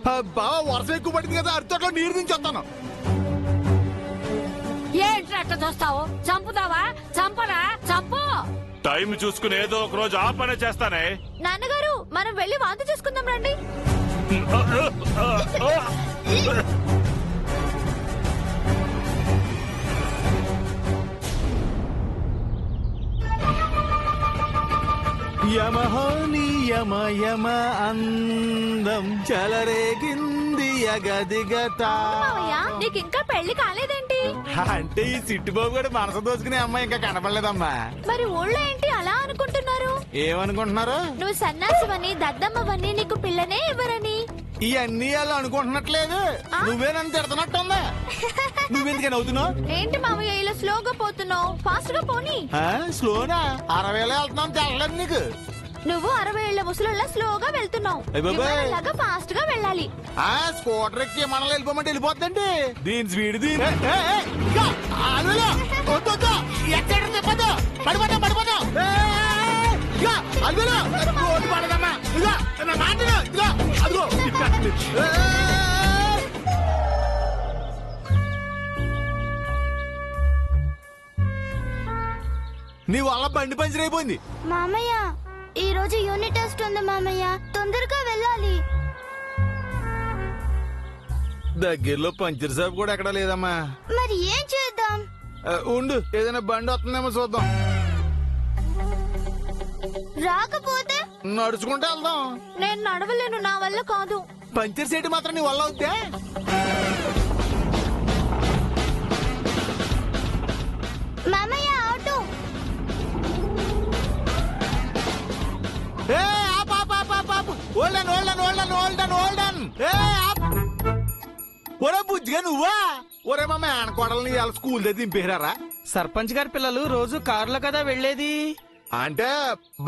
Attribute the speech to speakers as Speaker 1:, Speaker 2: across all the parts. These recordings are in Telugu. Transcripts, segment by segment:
Speaker 1: బావ వర్షం ఎక్కువ పడింది కదా అరితోటలో నీరు దించి వస్తాను.
Speaker 2: ఏంట్రా అట్లా చూస్తావు? చంపుతావా? చంపరా? చంపు.
Speaker 3: టైం చూసుకుని ఏదో ఒక రోజు ఆ పనే చేస్తానే.
Speaker 2: నాన్నగారు మనం వెళ్ళి వాంతి చేసుకుందాం రండి.
Speaker 1: యమహోని యమ యమ అందం చలరేగింది యగదిగత.
Speaker 2: నీకు ఇంకా పెళ్లి కాలేదేంటి?
Speaker 1: అంటే ఈ సిట్టుబాబు కూడా మనసు దోచుకునే అమ్మాయి ఇంకా కనపడలేదమ్మా.
Speaker 2: మరి ఊళ్ళో ఏంటి అలా అనుకుంటున్నారు?
Speaker 1: ఏమనుకుంటున్నారు?
Speaker 2: నువ్వు సన్నాసివని దద్దమ్మవని నీకు పిల్లనే ఇవ్వరని.
Speaker 1: ఇవన్నీ వాళ్ళు అనుకుంటున్నట్లేదు, నువ్వే నన్ను తిడుతున్నట్టుందా? నువ్వెందుకని అవుతున్నావు?
Speaker 2: ఏంటి మామయ్య ఇలా స్లోగా పోతున్నావు? ఫాస్ట్ గా పోనీ.
Speaker 1: స్లోనా? 60లో వెళ్తున్నాను తెల్లలేదు నీకు.
Speaker 2: నువ్వు 60 ఏళ్ల ముసలోళ్ళ స్లోగా వెళ్తున్నావు. లాగా ఫాస్ట్ గా వెళ్ళాలి.
Speaker 1: స్కూటర్ ఎక్కి మనలో వెళ్ళిపోమంటే వెళ్ళిపోద్దండి. దీని స్పీడ్ నీ వల్ల బండి పంచర్ అయిపోయింది.
Speaker 4: మామయ్య ఈ రోజు యూనిట్ టెస్ట్ ఉంది మామయ్య, తొందరగా వెళ్ళాలి.
Speaker 1: దగ్గరలో పంచర్ షాప్ కూడా ఎక్కడా లేదమ్మా.
Speaker 4: మరి ఏం చేద్దాం?
Speaker 1: ఉండు, ఏదైనా బండి వస్తుందేమో చూద్దాం.
Speaker 4: రాకపోతే
Speaker 1: నడుచుకుంటూ వెళ్దాం.
Speaker 2: నేను నడవలేను, నా వల్ల కాదు.
Speaker 1: పంచర్ సీటు మాత్రం నీ వల్ల అవుతే.
Speaker 4: మామయ్య ఆటో.
Speaker 1: ఒరే బుజ్జిగా నువ్వా? ఒరే మా మేనకోడల్ని ఇవాళ స్కూల్ దగ్గర దింపేరారా?
Speaker 5: సర్పంచ్ గారి పిల్లలు రోజు కారులో కదా వెళ్లేది.
Speaker 1: అంటే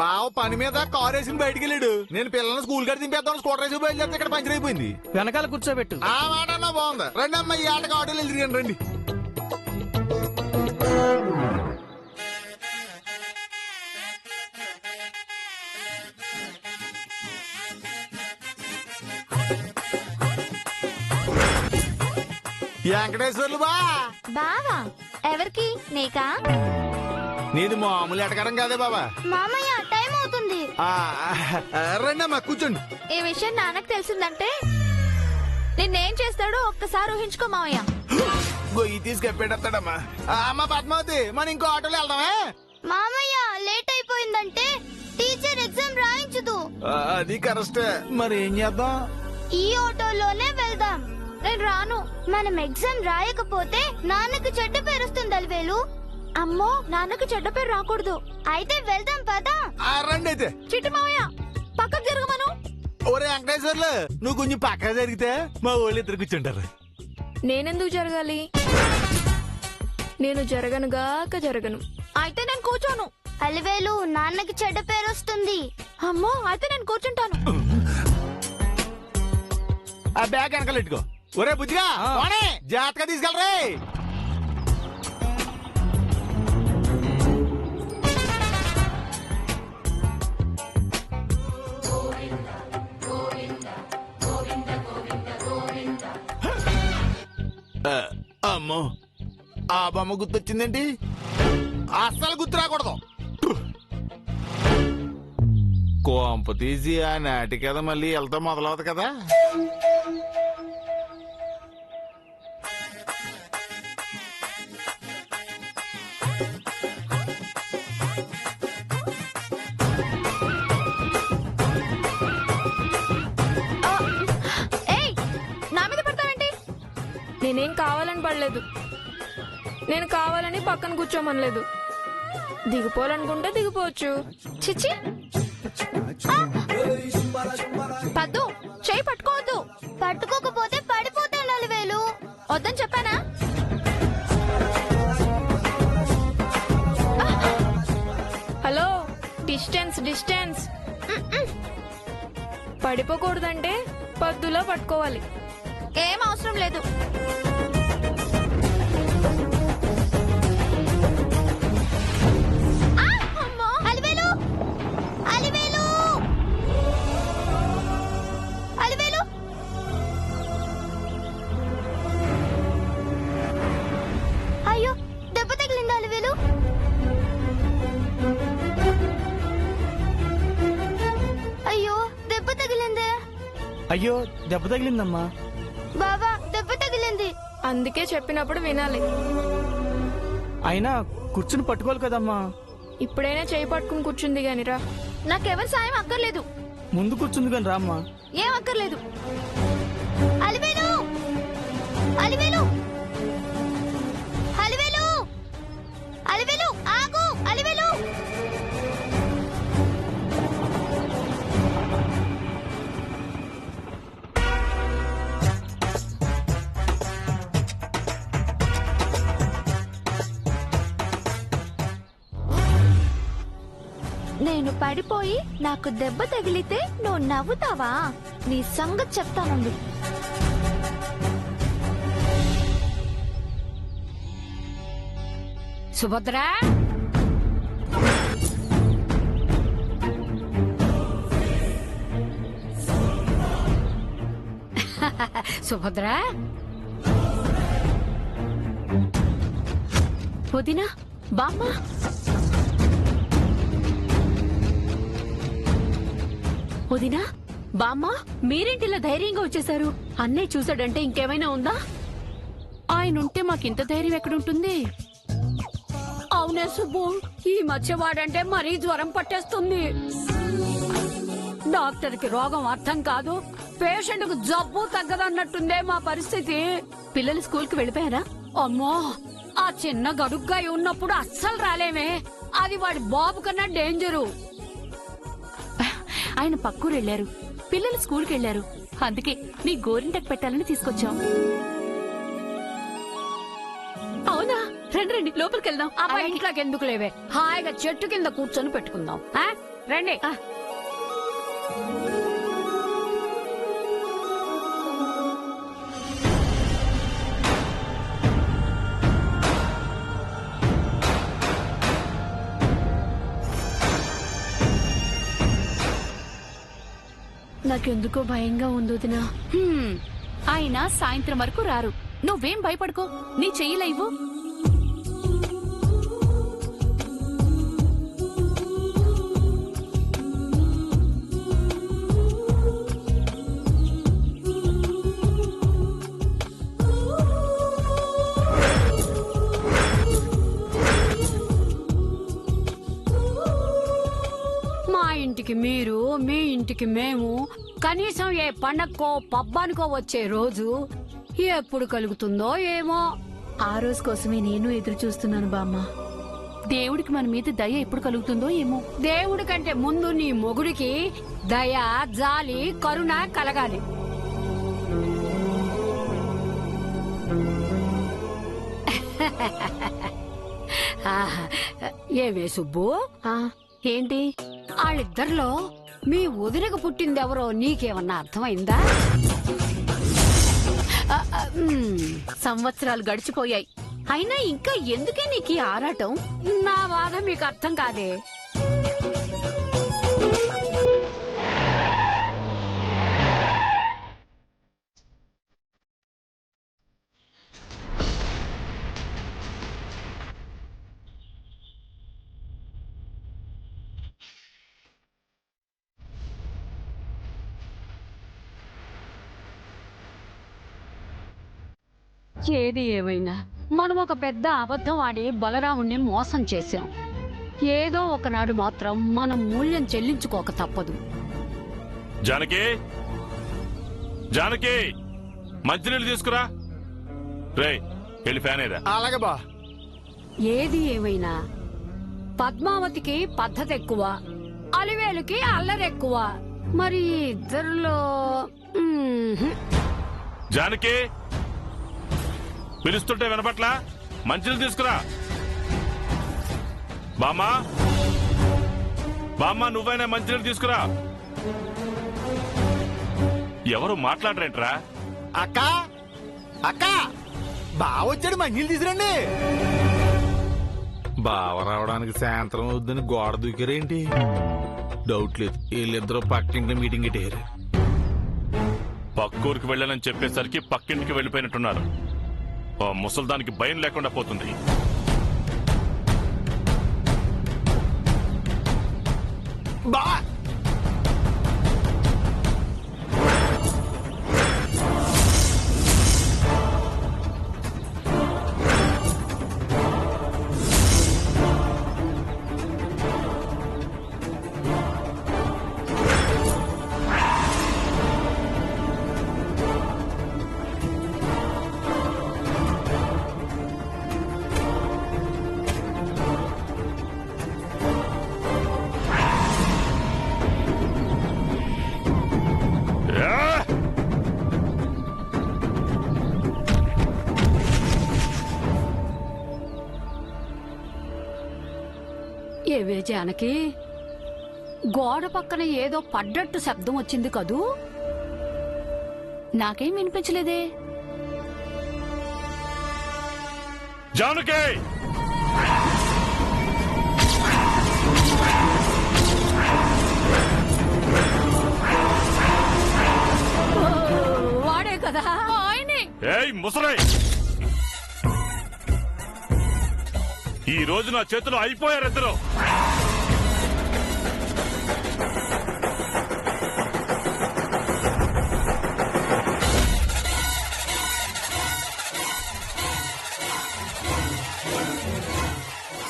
Speaker 1: బావ పని మీద కారు వేసి బయటికి వెళ్ళాడు. నేను పిల్లల్ని స్కూల్ గారు దింపేద్దాం స్కూటర్ వేసి బయలుదేరితే ఇక్కడ పంచర్ అయిపోయింది.
Speaker 5: వెనకాల కూర్చోబెట్టు.
Speaker 1: ఆ మాట అన్నా బాగుంది. రండి అమ్మ, ఈ ఆటకు ఆటోలు వెళ్ళి రండి. వెంకటేశ్వర్లు
Speaker 2: బావా ఎవరికి? నీకా?
Speaker 1: నీది మామూలు ఎటకడం కాదే బాబా.
Speaker 4: మామయ్య టైం అవుతుంది.
Speaker 1: రండి అమ్మా కూర్చోండి.
Speaker 2: ఈ విషయం నాన్నకు తెలిసిందంటే నిన్నేం చేస్తాడో ఒక్కసారి ఊహించుకో మావయ్య.
Speaker 1: గొయ్యి తీసుకెప్పెడతాడమ్మా. అమ్మ పద్మావతి, మనం ఇంకో ఆటోలో వెళ్దామే.
Speaker 4: మామయ్య లేట్ అయిపోయిందంటే టీచర్ ఎగ్జామ్ రాయించదు.
Speaker 1: అది కరెక్టే. మరి ఏం చేద్దాం?
Speaker 4: ఈ ఆటోలోనే వెళ్దాం.
Speaker 2: నేను రాను.
Speaker 4: మనం ఎగ్జామ్ రాయకపోతే నాన్నకు చెడ్డ పేరు వస్తుంది అలివేలు.
Speaker 2: అమ్మో, నాన్నకు చెడ్డ పేరు రాకూడదు.
Speaker 4: అయితే వెళ్దాం పదా.
Speaker 1: రండి అయితే.
Speaker 2: చిట్టి మావయ్య పక్కకు జరగమను.
Speaker 1: ఒరే వెంకటేశ్వర్లు, నువ్వు కొంచెం పక్కన జరిగితే మా వాళ్ళు ఇద్దరు కూర్చుంటారు.
Speaker 2: నేనెందుకు జరగాలి? నేను జరగనుగాక జరగను. అయితే నేను కూర్చోను.
Speaker 4: అలివేలు, నాన్నకి చెడ్డ పేరు వస్తుంది.
Speaker 2: అమ్మో, అయితే నేను కూర్చుంటాను.
Speaker 1: ఆ బ్యాగ్ వెనకాల పెట్టుకో. ఒరే బుజ్జిగా జాగ్రత్తగా తీసుకెళ్ళరే. అమ్మో, ఆ బొమ్మ గుర్తొచ్చిందేంటి? అస్సలు గుర్తు రాకూడదు. కోంప తీసి ఆ నాటి కదా మళ్ళీ వెళ్తా మొదలవుతుంది కదా.
Speaker 2: నేనేం కావాలని పడలేదు. నేను కావాలని పక్కన కూర్చోమనలేదు. దిగిపోవాలనుకుంటే దిగిపోవచ్చు. చిచ్చి, పద్దు చెయ్యి పట్టుకోవద్దు.
Speaker 4: పట్టుకోకపోతే పడిపోతాను అలివేలు.
Speaker 2: వద్దని చెప్పానా? Hello, distance distance. పడిపోకూడదంటే పద్దులో పట్టుకోవాలి. ఏం అవసరం లేదు.
Speaker 4: అలివేలు, అలివేలు, అలివేలు.
Speaker 5: అయ్యో దెబ్బ తగిలిందమ్మా.
Speaker 4: బావా దెబ్బ తగిలింది.
Speaker 2: అందుకే చెప్పినప్పుడు వినాలి.
Speaker 5: అయినా కూర్చుని పట్టుకోవాలి కదమ్మా.
Speaker 2: ఇప్పుడైనా చేయి పట్టుకుని కూర్చుంది గానిరా. నాకెవరి సాయం అక్కర్లేదు.
Speaker 5: ముందు కూర్చుంది కానీ రామ్మా.
Speaker 2: ఏం అక్కర్లేదు.
Speaker 4: అలివేలు అలివేలు అలివేలు అలివేలు ఆగు అలివేలు.
Speaker 2: నేను పడిపోయి నాకు దెబ్బ తగిలితే నువ్వు నవ్వుతావా? నీ సంగతి చెప్తానండి.
Speaker 6: సుభద్ర సుభద్ర
Speaker 2: వదినా, బామ్మ, వదినా, బామ్మ, మీరేంటిలా ధైర్యంగా వచ్చేసారు? అన్నయ్య చూసాడంటే ఇంకేమైనా ఉందా? ఆయన ఉంటే మాకింత ధైర్యం ఎక్కడుంటుంది?
Speaker 6: అవునే సుబ్బు, ఈ మధ్య వాడంటే మరీ జ్వరం పట్టేస్తుంది. డాక్టర్ కి రోగం అర్థం కాదు, పేషెంట్ కు జబ్బు తగ్గదన్నట్టుందే మా పరిస్థితి.
Speaker 2: పిల్లలు స్కూల్ కి వెళ్ళిపోయారా?
Speaker 6: అమ్మో, ఆ చిన్న గడుగ్గా ఉన్నప్పుడు అస్సలు రాలేమే. అది వాడి బాబు కన్నా డేంజరు.
Speaker 2: ఆయన పక్కూరు వెళ్లారు, పిల్లలు స్కూల్ కి వెళ్లారు. అందుకే నీ గోరింటకు పెట్టాలని తీసుకొచ్చాం. అవునా? రండి రండి, లోపలికి వెళ్దాం.
Speaker 6: అబ్బా, ఇంట్లోకి ఎందుకు లేవే, హాయిగా చెట్టు కింద కూర్చొని పెట్టుకుందాం. ఆ? రండి.
Speaker 2: నాకెందుకో భయంగా ఉంది వదినా. ఆయన సాయంత్రం వరకు రారు. నువ్వేం భయపడుకో, నీ చెయ్యలేవు.
Speaker 6: మా ఇంటికి మీరు, మీ ఇంటికి మేము, కనీసం ఏ పండక్కో పబ్బానికో వచ్చే రోజు ఎప్పుడు కలుగుతుందో ఏమో.
Speaker 2: ఆ రోజు కోసమే నేను ఎదురు చూస్తున్నాను బామ్మ. దేవుడికి మన మీద దయ ఎప్పుడు కలుగుతుందో ఏమో.
Speaker 6: దేవుడి కంటే ముందు నీ మొగుడికి దయ, జాలి, కరుణ కలగాలి. ఆహా, ఏమే సుబ్బు,
Speaker 2: ఏంటి?
Speaker 6: వాళ్ళిద్దరిలో మీ వదినకు పుట్టిందెవరో నీకేమన్నా అర్థమైందా?
Speaker 2: సంవత్సరాలు గడిచిపోయాయి, అయినా ఇంకా ఎందుకే నీకు ఈ ఆరాటం?
Speaker 6: నా బాధ మీకు అర్థం కాదే. ఏది ఏమైనా మనం ఒక పెద్ద అబద్ధం ఆడి బలరాముణ్ణి మోసం చేశాం. ఏదో ఒకనాడు మాత్రం మనం మూల్యం చెల్లించుకోక తప్పదు.
Speaker 3: జానకి, జానకి, మంచినీళ్ళు తీసుకురా. రే, వెళ్ళి ఫ్యాన్ ఏదా.
Speaker 1: అలాగే బా.
Speaker 6: ఏది ఏమైనా పద్మావతికి పద్ధతి ఎక్కువ, అలివేలుకి అల్లరెక్కువ. మరి ఈ ఇద్దరిలో
Speaker 3: జానకి, పిలుస్తుంటే వినపట్లా? మంచినీళ్ళు తీసుకురా. బామ్మా, బామ్మా, నువ్వైనా మంచినీళ్ళు తీసుకురా. ఎవరు మాట్లాడరేంట్రా?
Speaker 1: అక్క, అక్క, బావ వచ్చాడు, మంచిలు తీసురండి. బావ రావడానికి సాయంత్రం అవుద్దని గోడ దూకారేంటి? డౌట్ లేదు, వీళ్ళిద్దరూ పక్కింటి మీటింగ్ ఇటేరు.
Speaker 3: పక్కూరికి వెళ్ళానని చెప్పేసరికి పక్కింటికి వెళ్ళిపోయినట్టున్నారు. ఆ ముసల్దానికి భయం లేకుండా పోతుంది.
Speaker 1: బా
Speaker 6: జానకి గోడ పక్కన ఏదో పడ్డట్టు శబ్దం వచ్చింది కదూ.
Speaker 2: నాకేం వినిపించలేదే.
Speaker 3: జానకి
Speaker 6: వాడే కదా
Speaker 2: ఆయనే.
Speaker 3: ఏయ్ ముసలై, ఈ రోజు నా చేతిలో అయిపోయారు ఇద్దరు.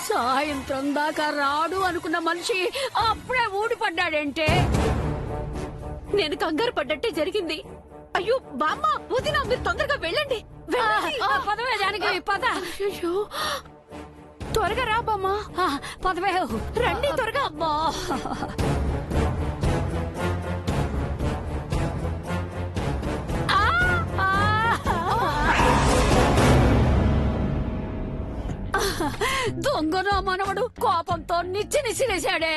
Speaker 6: సాయంత్రం దాకా రాడు అనుకున్న మనిషి అప్పుడే ఊడిపడ్డాడంటే.
Speaker 2: నేను కంగారు పడ్డట్టే జరిగింది. అయ్యో బామ్మ, వదినా, మీరు తొందరగా వెళ్ళండి. వెళ్ళండి.
Speaker 6: పదవే జానకి పద.
Speaker 2: అయ్యో, త్వరగా రా బామ్మ.
Speaker 6: పదవే
Speaker 2: రండి త్వరగా.
Speaker 6: అబ్బా. దొంగన మనవడు కోపంతో నిచ్చినిసిరేశాడే.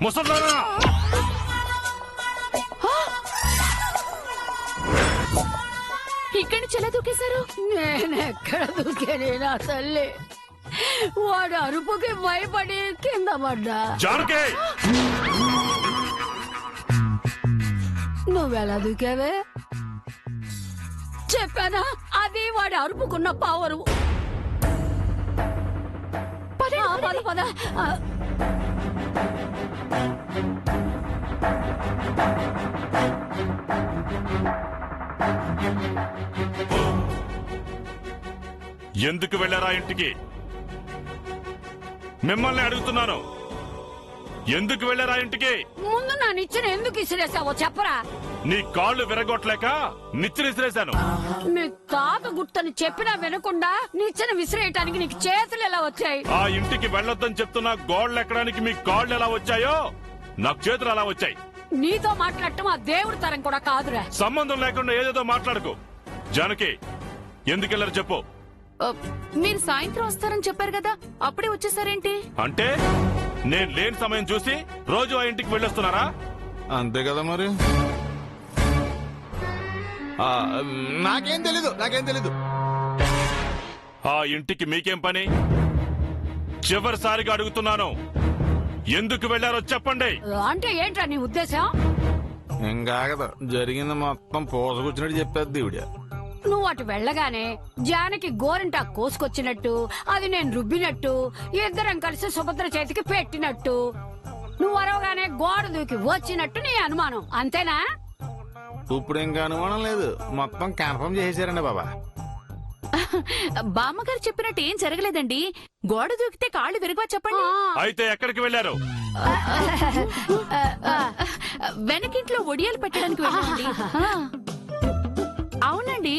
Speaker 3: ముసల్దానా,
Speaker 2: ఇక్కడి నుంచి ఎలా దూకేశారు?
Speaker 6: నేనెక్కడ దూకేనే నా తల్లి. వాడు అరుపుకి భయపడి కింద పడ్డా.
Speaker 3: జానకి
Speaker 6: నువ్వెలా దూకావే? చెప్పానా, అది వాడి అరుపుకున్న పవరు. పద పద.
Speaker 3: ఎందుకు వెళ్ళారా ఇంటికి? మిమ్మల్ని అడుగుతున్నాను, ఎందుకు వెళ్ళారా ఇంటికి?
Speaker 6: ముందు నా నిచ్చెన ఎందుకు ఇసిరేసావో చెప్పరా.
Speaker 3: నీ కాళ్ళు విరగొట్టలేక నిచ్చెన విసిరేశాను.
Speaker 6: మీ తాత గుర్తని చెప్పినా వినకుండా నిచ్చెన విసిరేయటానికి నీకు చేతులు ఎలా వచ్చాయి?
Speaker 3: ఆ ఇంటికి వెళ్ళొద్దని చెప్తున్నా గోడలు ఎక్కడానికి మీ కాళ్ళు ఎలా వచ్చాయో నాకు చేతులు అలా వచ్చాయి.
Speaker 6: నీతో మాట్లాడటం ఆ దేవుడి తరం కూడా కాదురా.
Speaker 3: సంబంధం లేకుండా ఏదేదో మాట్లాడకు. జానకి, ఎందుకు వెళ్ళారు చెప్పు.
Speaker 2: మీరు సాయంత్రం వస్తారని చెప్పారు కదా, అప్పుడే వచ్చేసారేంటి?
Speaker 3: అంటే నేను లేని సమయం చూసి రోజు ఆ ఇంటికి వెళ్ళొస్తున్నారా?
Speaker 1: అంతే కదా మరి. నాకేం తెలీదు.
Speaker 3: ఆ ఇంటికి మీకేం పని? చివరిసారిగా అడుగుతున్నాను, ఎందుకు వెళ్ళారో చెప్పండి.
Speaker 6: అంటే ఏంట్రా నీ ఉద్దేశం?
Speaker 1: ఇంకాగదు, జరిగింది మొత్తం పోసకొచ్చినట్టు చెప్పేది ఈవిడ.
Speaker 6: నువ్వు అటు వెళ్ళగానే జానకి గోరింటా కోసుకొచ్చినట్టు, అది నేను రుబ్బినట్టు, ఇద్దరం కలిసి సుభద్ర చేతికి పెట్టినట్టు, నువ్వు అరవగానే గోడ దూకి వచ్చినట్టు నీ అనుమానం, అంతేనా?
Speaker 1: ఇప్పుడు ఇంకా అనుమానం లేదు, మొత్తం కన్ఫర్మ్ చేసేసారండి బాబా.
Speaker 2: బామ్మగారు చెప్పినట్టు ఏం జరగలేదండి. గోడ దూకితే కాళ్ళు విరగవా చెప్పండి.
Speaker 3: అయితే ఎక్కడికి వెళ్ళారు?
Speaker 2: వెనకింట్లో ఒడియాలు పెట్టడానికి వెళ్ళండి. అవునండి,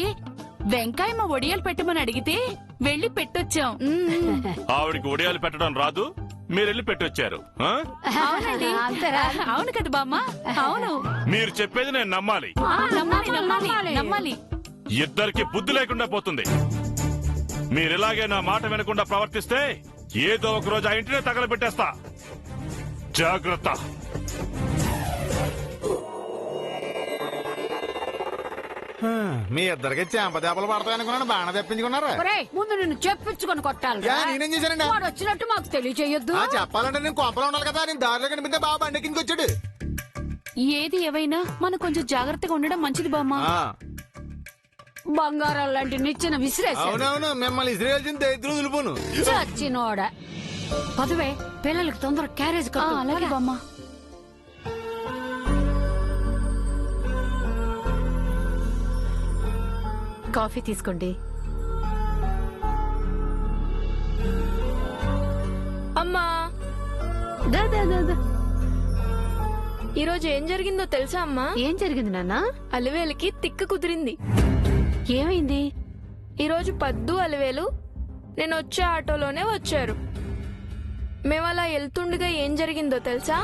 Speaker 2: వెంకాయమ్మ ఒడియాలు పెట్టమని అడిగితే వెళ్లి పెట్టొచ్చాం.
Speaker 3: ఆవిడికి ఒడియాలు పెట్టడం రాదు, మీరెళ్ళి పెట్టొచ్చారు. ఆ?
Speaker 2: అవునండి.
Speaker 6: అంతేరా?
Speaker 2: అవును కదా బామ్మ, అవును.
Speaker 3: మీరు చెప్పేది నేను నమ్మాలి.
Speaker 2: నమ్మాలి.
Speaker 3: ఇద్దరికి బుద్ధి లేకుండా పోతుంది. మీరిలాగే నా మాట వినకుండా ప్రవర్తిస్తే ఏదో ఒక రోజు ఆ ఇంటినే తగలబెట్టేస్తా. జాగ్రత్త.
Speaker 1: మీ ఇద్దరికి చెంపదెబ్బలు పడతాయనుకున్నాను, బాగా తెప్పించుకున్నారా?
Speaker 6: ఒరేయ్, ముందు నిన్ను చెప్పించుకొని కొట్టాలి.
Speaker 1: నేనేం చేశానండి?
Speaker 6: వాడు వచ్చినట్టు మాకు తెలియచేయొద్దు.
Speaker 1: చెప్పాలంటే నేను కొంపలో ఉండాలి కదా, నేను దారిలో కనిపిస్తే బాబా బండి కిందకి వచ్చాడు.
Speaker 2: ఏది ఏవైనా మనం కొంచెం జాగ్రత్తగా ఉండడం మంచిది బామ్మ.
Speaker 6: బంగారం లాంటి నిచ్చెన విసిరేసి
Speaker 1: అవునవును, మిమ్మల్ని ఇస్రాయల్సిన దరిద్రం వదిలిపోను.
Speaker 6: చచ్చినోడ. పదవే, పిల్లలకి తొందరగా క్యారేజ్ కట్టు.
Speaker 2: అలాగే బామ్మ. కాఫీ తీసుకోండి.
Speaker 7: అమ్మా, ఈరోజు ఏం జరిగిందో తెలుసా అమ్మా?
Speaker 2: ఏం జరిగింది నాన్న?
Speaker 7: అలివేలుకి తిక్క కుదిరింది.
Speaker 2: ఏమైంది?
Speaker 7: ఈరోజు పద్దు అలివేలు నేను వచ్చే ఆటోలోనే వచ్చారు. మేము అలా వెళ్తుండగా ఏం జరిగిందో తెలుసా?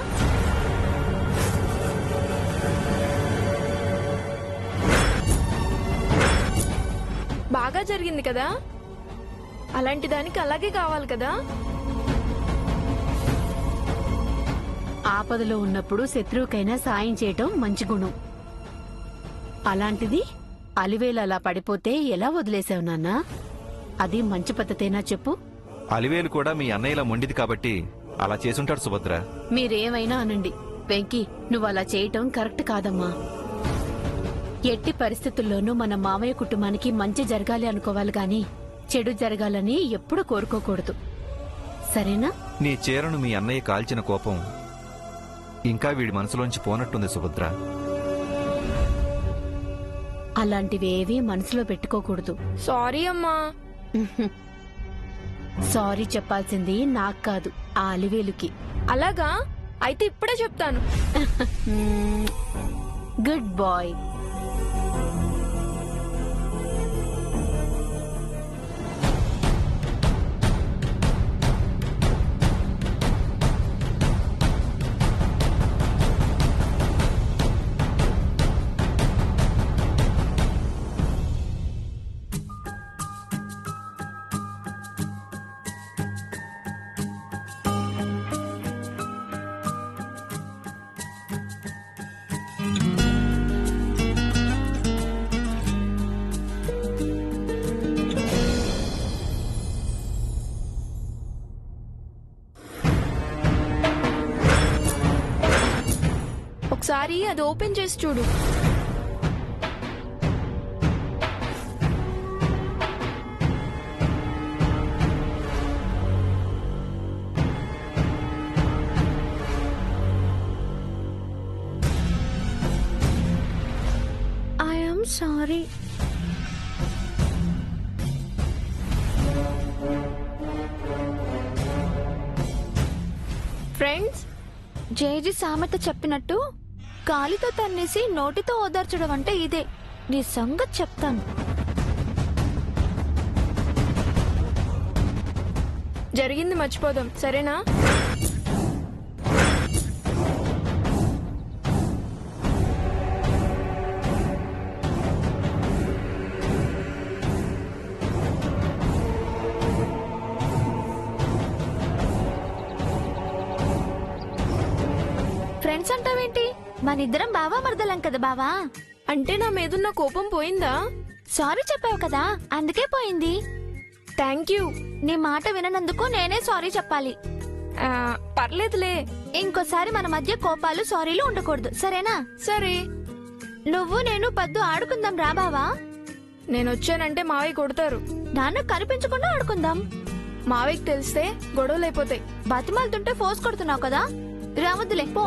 Speaker 7: బాగా జరిగింది కదా, అలాంటి దానికి అలాగే కావాలి కదా.
Speaker 2: ఆపదలో ఉన్నప్పుడు శత్రువుకైనా సాయం చేయటం మంచి గుణం. అలాంటిది అలివేలు అలా పడిపోతే ఎలా వదిలేసావు నాన్నా? అది మంచి పద్ధతేనా చెప్పు.
Speaker 8: అలివేలు కూడా మీ అన్నయ్యలా మొండిది కాబట్టి అలా చేసుంటాడు సుభద్ర.
Speaker 2: మీరేమైనా అనండి, వెంకీ నువ్వు అలా చేయటం కరెక్ట్ కాదమ్మా. ఎట్టి పరిస్థితుల్లోనూ మన మామయ్య కుటుంబానికి మంచి జరగాలి అనుకోవాలి గాని చెడు జరగాలని ఎప్పుడూ కోరుకోకూడదు, సరేనా?
Speaker 8: నీ చీరను మీ అన్నయ్య కాల్చిన కోపం ఇంకా వీడి మనసులోంచి పోనట్టుంది సుభద్ర.
Speaker 2: అలాంటివేవీ మనసులో పెట్టుకోకూడదు.
Speaker 7: సారీ అమ్మా.
Speaker 2: సారీ చెప్పాల్సింది నాకు కాదు, ఆ అలివేలుకి.
Speaker 7: అలాగా? అయితే ఇప్పుడే చెప్తాను.
Speaker 2: Good boy.
Speaker 7: ఒకసారి అది ఓపెన్ చేసి చూడు.
Speaker 2: I am sorry.
Speaker 7: ఫ్రెండ్స్,
Speaker 4: జేజీ సామెత చెప్పినట్టు కాలితో తన్నేసి నోటితో ఓదార్చడం అంటే ఇదే. నీ సంగతి చెప్తాను.
Speaker 7: జరిగింది మర్చిపోదాం, సరేనా?
Speaker 4: ఫ్రెండ్స్ అంటావేంటి? మనిద్దరం బావా మరదలం కదా బావా.
Speaker 7: అంటే నా మీదున్న కోపం పోయిందా?
Speaker 4: సారీ చెప్పావు కదా, అందుకే పోయింది.
Speaker 7: Thank you.
Speaker 4: నీ మాట విననందుకు నేనే సారీ చెప్పాలి.
Speaker 7: పర్లేదులే.
Speaker 4: ఇంకోసారి మన మధ్య కోపాలు సారీలు ఉండకూడదు, సరేనా?
Speaker 7: సరే.
Speaker 4: నువ్వు నేను పద్దు ఆడుకుందాం రా బావా.
Speaker 7: నేను వచ్చానంటే మావయ్య కొడతారు.
Speaker 4: నాన్న కనిపించకుండా ఆడుకుందాం.
Speaker 7: మావయ్యకి తెలిస్తే గొడవలు అయిపోతాయి.
Speaker 4: బతిమాలుతుంటే ఫోర్స్ కొడుతున్నావు కదా, రావద్దులే పో.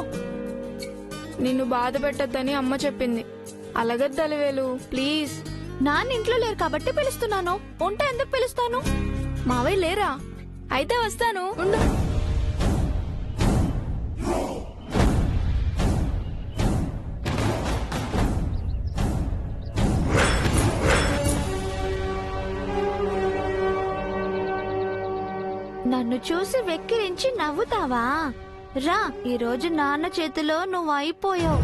Speaker 7: నిన్ను బాధ పెట్టద్దని అమ్మ చెప్పింది. అలగద్దు అలివేలు, ప్లీజ్.
Speaker 4: నాన్న ఇంట్లో లేరు కాబట్టి పిలుస్తున్నాను, ఉంటే ఎందుకు పిలుస్తాను?
Speaker 7: మావయ్య లేరా? అయితే వస్తాను, ఉండు.
Speaker 4: నన్ను చూసి వెక్కిరించి నవ్వుతావా? రా, ఈ రోజు నాన్న చేతిలో నువ్వు అయిపోయావు.